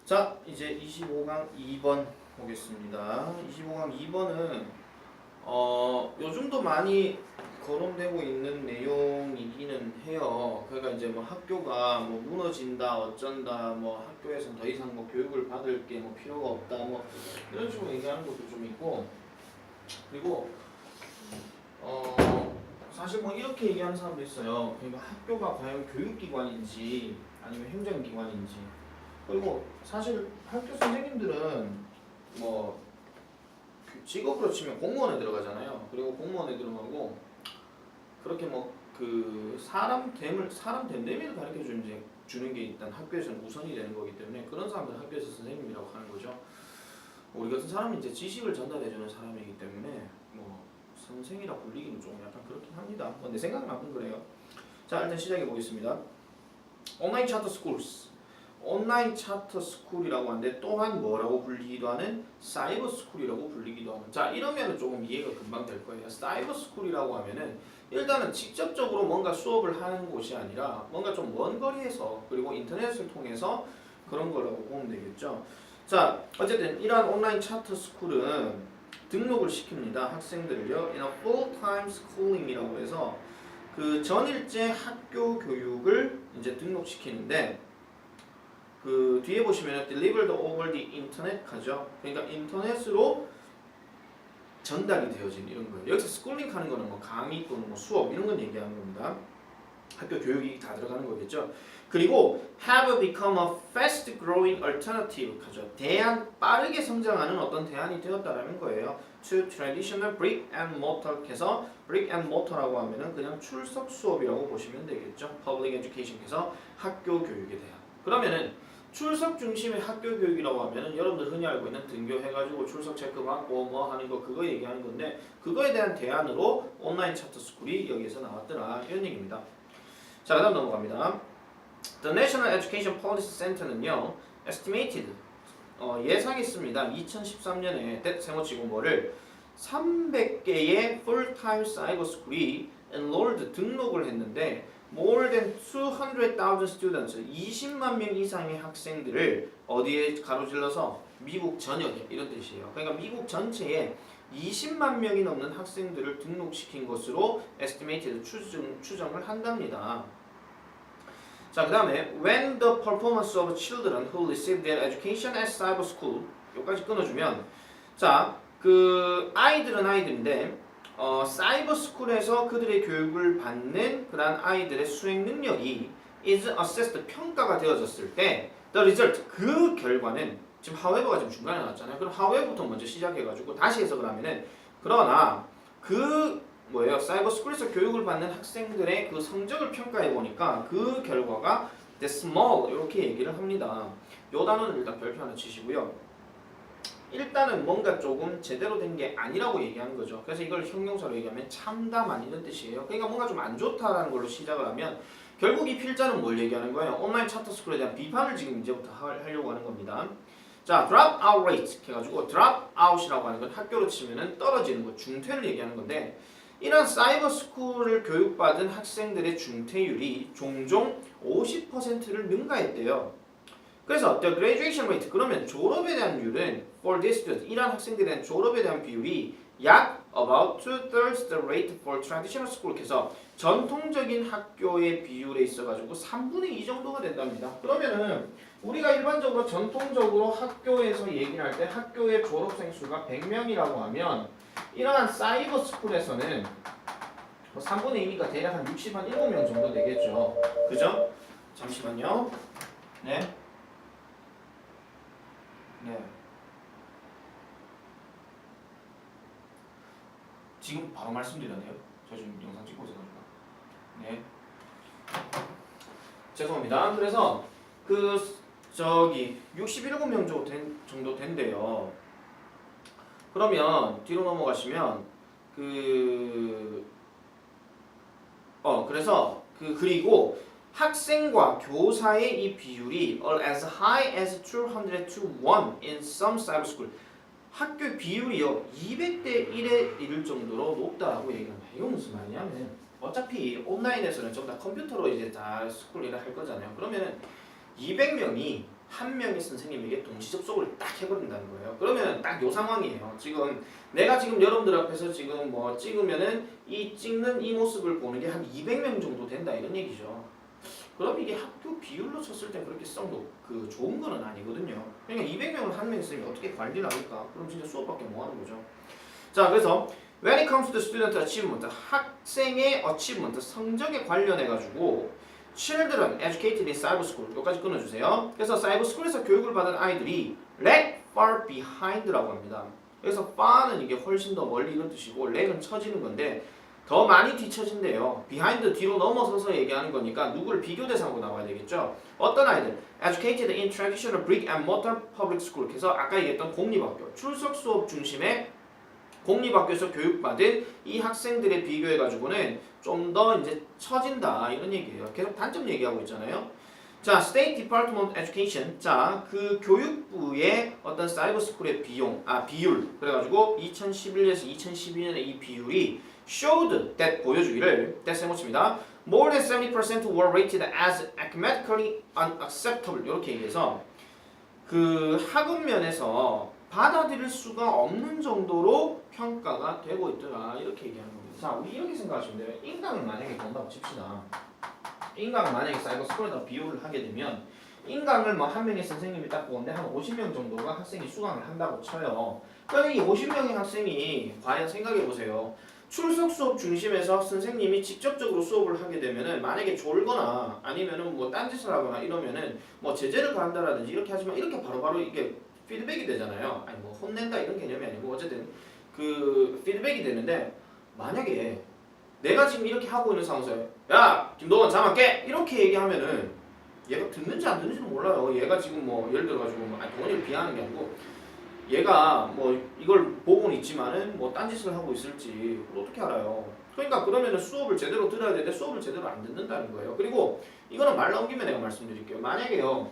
자, 이제 25강 2번 보겠습니다. 25강 2번은 요즘도 많이 거론되고 있는 내용이기는 해요. 그러니까 이제 뭐 학교가 뭐 무너진다, 어쩐다, 뭐 학교에서는 더 이상 뭐 교육을 받을 게 뭐 필요가 없다, 뭐 이런 식으로 얘기하는 것도 좀 있고, 그리고 사실 뭐 이렇게 얘기하는 사람도 있어요. 그러니까 학교가 과연 교육기관인지 아니면 행정기관인지. 그리고 사실 학교 선생님들은 뭐 직업으로 치면 공무원에 들어가잖아요. 그리고 공무원에 들어가고 그렇게 뭐 그 사람 됨됨이를 가르쳐 주는 게 일단 학교에서는 우선이 되는 거기 때문에 그런 사람들 학교에서 선생님이라고 하는 거죠. 우리 같은 사람은 이제 지식을 전달해 주는 사람이기 때문에 뭐 선생이라 불리기는 좀 약간 그렇긴 합니다. 내 생각만큼 그래요. 자, 일단 시작해 보겠습니다. 온라인 차터 스쿨스. 온라인 차터 스쿨이라고 하는데 또한 뭐라고 불리기도 하는 사이버 스쿨이라고 불리기도 하는. 자, 이러면은 조금 이해가 금방 될 거예요. 사이버 스쿨이라고 하면은 일단은 직접적으로 뭔가 수업을 하는 곳이 아니라 뭔가 좀 먼 거리에서 그리고 인터넷을 통해서 그런 거라고 보면 되겠죠. 자, 어쨌든 이러한 온라인 차터 스쿨은 등록을 시킵니다. 학생들을요. in a full-time schooling이라고 해서 그 전일제 학교 교육을 이제 등록시키는데 그 뒤에 보시면 delivered over the internet 하죠. 그러니까 인터넷으로 전달이 되어진 이런 거예요. 여기서 스쿨링 하는 거는 뭐 강의 또는 뭐 수업 이런 건 얘기하는 겁니다. 학교 교육이 다 들어가는 거겠죠. 그리고 have become a fast growing alternative 하죠. 빠르게 성장하는 어떤 대안이 되었다라는 거예요. to traditional brick and mortar 해서 brick and mortar라고 하면은 그냥 출석 수업이라고 보시면 되겠죠. public education 해서 학교 교육에 대한. 그러면은 출석 중심의 학교 교육이라고 하면은 여러분들 흔히 알고 있는 등교해가지고 출석 체크 받고 뭐 하는 거 그거 얘기하는 건데 그거에 대한 대안으로 온라인 차터 스쿨이 여기에서 나왔더라 이런 얘기입니다. 자, 그다음 넘어갑니다. The National Education Policy Center는요, estimated 예상했습니다. 2013년에 세워치고 뭐를 300개의 full-time cyber school이 enrolled 등록을 했는데 more than 200,000 students 20만 명 이상의 학생들을 어디에 가로질러서 미국 전역에 이런 뜻이에요. 그러니까 미국 전체에 20만 명이 넘는 학생들을 등록시킨 것으로 estimated 추정을 한답니다. 자, 그 다음에 when the performance of children who receive their education at cyber school 여기까지 끊어주면 자, 그 아이들은 아이들인데 사이버 스쿨에서 그들의 교육을 받는 그런 아이들의 수행 능력이 is assessed 평가가 되어졌을 때 the result 그 결과는 지금 however가 지금 중간에 나왔잖아요. 그럼 however부터 먼저 시작해가지고 다시 해석을 하면은 그러나 그 뭐예요? 사이버 스쿨에서 교육을 받는 학생들의 그 성적을 평가해 보니까 그 결과가 the small 이렇게 얘기를 합니다. 요 단어는 일단 별표 하나 치시고요. 일단은 뭔가 조금 제대로 된 게 아니라고 얘기하는 거죠. 그래서 이걸 형용사로 얘기하면 참담한 이런 뜻이에요. 그러니까 뭔가 좀 안 좋다라는 걸로 시작을 하면 결국 이 필자는 뭘 얘기하는 거예요? 온라인 차터 스쿨에 대한 비판을 지금 이제부터 하려고 하는 겁니다. 자, drop out rate 해가지고 drop out이라고 하는 건 학교로 치면은 떨어지는 거, 중퇴를 얘기하는 건데 이런 사이버 스쿨을 교육받은 학생들의 중퇴율이 종종 50%를 능가했대요. 그래서 the graduation rate 그러면 졸업에 대한 비율은 for this student 이런 학생들에 대한 졸업에 대한 비율이 약 about 2/3 the rate for traditional school 해서 전통적인 학교의 비율에 있어가지고 3분의 2 정도가 된답니다. 그러면은 우리가 일반적으로 전통적으로 학교에서 얘기를 할 때 학교의 졸업생 수가 100명이라고 하면 이러한 사이버 스쿨에서는 3분의 2니까 대략 한 67명 정도 되겠죠. 그죠? 잠시만요. 네. 네. 지금 바로 말씀드렸네요. 저 지금 영상 찍고 있어가지고. 네. 죄송합니다. 그래서 그 저기 67명 정도 된대요. 그러면 뒤로 넘어가시면 그리고 학생과 교사의 이 비율이 as high as 200 to 1 in some cyber school 학교 비율이요 200대 1에 이를 정도로 높다라고 얘기합니다. 이건 무슨 말이냐면 어차피 온라인에서는 전부 다 컴퓨터로 이제 다 스쿨 일을 할 거잖아요. 그러면은 200명이 한 명의 선생님에게 동시 접속을 딱 해버린다는 거예요. 그러면 딱 요 상황이에요. 지금 내가 지금 여러분들 앞에서 지금 뭐 찍으면은 이 찍는 이 모습을 보는 게 한 200명 정도 된다 이런 얘기죠. 그럼 이게 학교 비율로 쳤을 때 그렇게 그 좋은 거는 아니거든요. 그러니까 200명을 한 명 있으면 어떻게 관리를 하겠다? 그럼 진짜 수업밖에 못 하는 거죠. 자, 그래서 when it comes to the student achievement, 학생의 achievement, 성적에 관련해 가지고 children educated in cyber school 여기까지 끊어주세요. 그래서 cyber school에서 교육을 받은 아이들이 lag far behind라고 합니다. 그래서 far는 이게 훨씬 더 멀리 이런 뜻이고 lag은 처지는 건데 더 많이 뒤처진대요. behind 뒤로 넘어서서 얘기하는 거니까 누구를 비교 대상으로 나와야 되겠죠. 어떤 아이들? educated in traditional brick and mortar public school. 그래서 아까 얘기했던 공립학교, 출석 수업 중심의 공립학교에서 교육받은 이 학생들에 비교해가지고는 좀 더 이제 처진다 이런 얘기예요. 계속 단점 얘기하고 있잖아요. 자, State Department of Education. 자, 그 교육부의 어떤 사이버 스쿨의 비율. 그래가지고 2011년에서 2012년에 이 비율이 showed that 보여주기를 that 세모칩니다. More than 70% were rated as academically unacceptable. 이렇게 얘기해서 그 학업 면에서 받아들일 수가 없는 정도로 평가가 되고 있더라 이렇게 얘기하는 겁니다. 자, 우리 이렇게 생각하시면 돼요. 인강을 만약에 본다고 칩시다. 인강을 만약에 사이버 스쿨에다 비율을 하게 되면 인강을 뭐 한 명의 선생님이 딱 보는데 한 50명 정도가 학생이 수강을 한다고 쳐요. 그런데 이 50명의 학생이 과연 생각해 보세요. 출석 수업 중심에서 선생님이 직접적으로 수업을 하게 되면은 만약에 졸거나 아니면은 뭐 딴짓을 하거나 이러면은 뭐 제재를 가한다라든지 이렇게 하지만 이렇게 바로바로 이게 피드백이 되잖아요. 아니 뭐 혼낸다 이런 개념이 아니고 어쨌든 그 피드백이 되는데 만약에 내가 지금 이렇게 하고 있는 상황에서 야 김동원 잠 안 깨! 이렇게 얘기하면은 얘가 듣는지 안 듣는지는 몰라요. 얘가 지금 뭐 예를 들어가지고 뭐 동원이를 비하하는 게 아니고 얘가 뭐 이걸 보고는 있지만은 뭐 딴짓을 하고 있을지 어떻게 알아요. 그러니까 그러면은 수업을 제대로 들어야 되는데 수업을 제대로 안 듣는다는 거예요. 그리고 이거는 말 나온 김에 내가 말씀드릴게요. 만약에요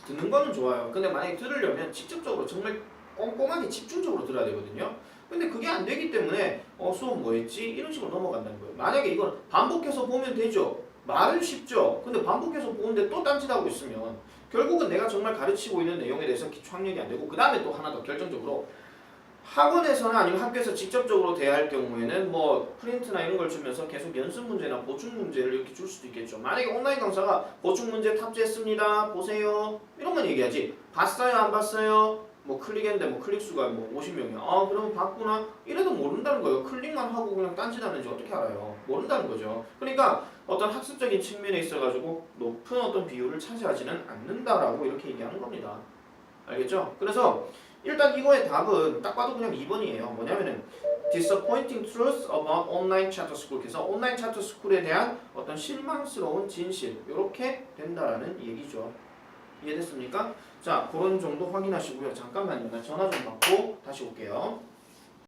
듣는 거는 좋아요. 근데 만약에 들으려면 직접적으로 정말 꼼꼼하게 집중적으로 들어야 되거든요. 근데 그게 안 되기 때문에 수업 뭐 했지? 이런 식으로 넘어간다는 거예요. 만약에 이걸 반복해서 보면 되죠. 말은 쉽죠. 근데 반복해서 보는데 또 딴짓하고 있으면 결국은 내가 정말 가르치고 있는 내용에 대해서 기초 학력이 안 되고 그 다음에 또 하나 더 결정적으로 학원에서나 아니면 학교에서 직접적으로 대할 경우에는 뭐 프린트나 이런 걸 주면서 계속 연습 문제나 보충 문제를 이렇게 줄 수도 있겠죠. 만약에 온라인 강사가 보충 문제 탑재했습니다. 보세요. 이런 건 얘기하지. 봤어요? 안 봤어요? 뭐 클릭했는데 뭐 클릭수가 뭐 50명이야. 아 그럼 봤구나. 이래도 모른다는 거예요. 클릭만 하고 그냥 딴짓하는지 어떻게 알아요? 모른다는 거죠. 그러니까 어떤 학습적인 측면에 있어가지고 높은 어떤 비율을 차지하지는 않는다라고 이렇게 얘기하는 겁니다. 알겠죠? 그래서 일단 이거의 답은 딱 봐도 그냥 2번이에요. 뭐냐면은 disappointing truth about online charter school. 그래서 온라인 차터 스쿨에 대한 어떤 실망스러운 진실 이렇게 된다라는 얘기죠. 이해됐습니까? 자, 그런 정도 확인하시고요. 잠깐만요. 나 전화 좀 받고 다시 올게요.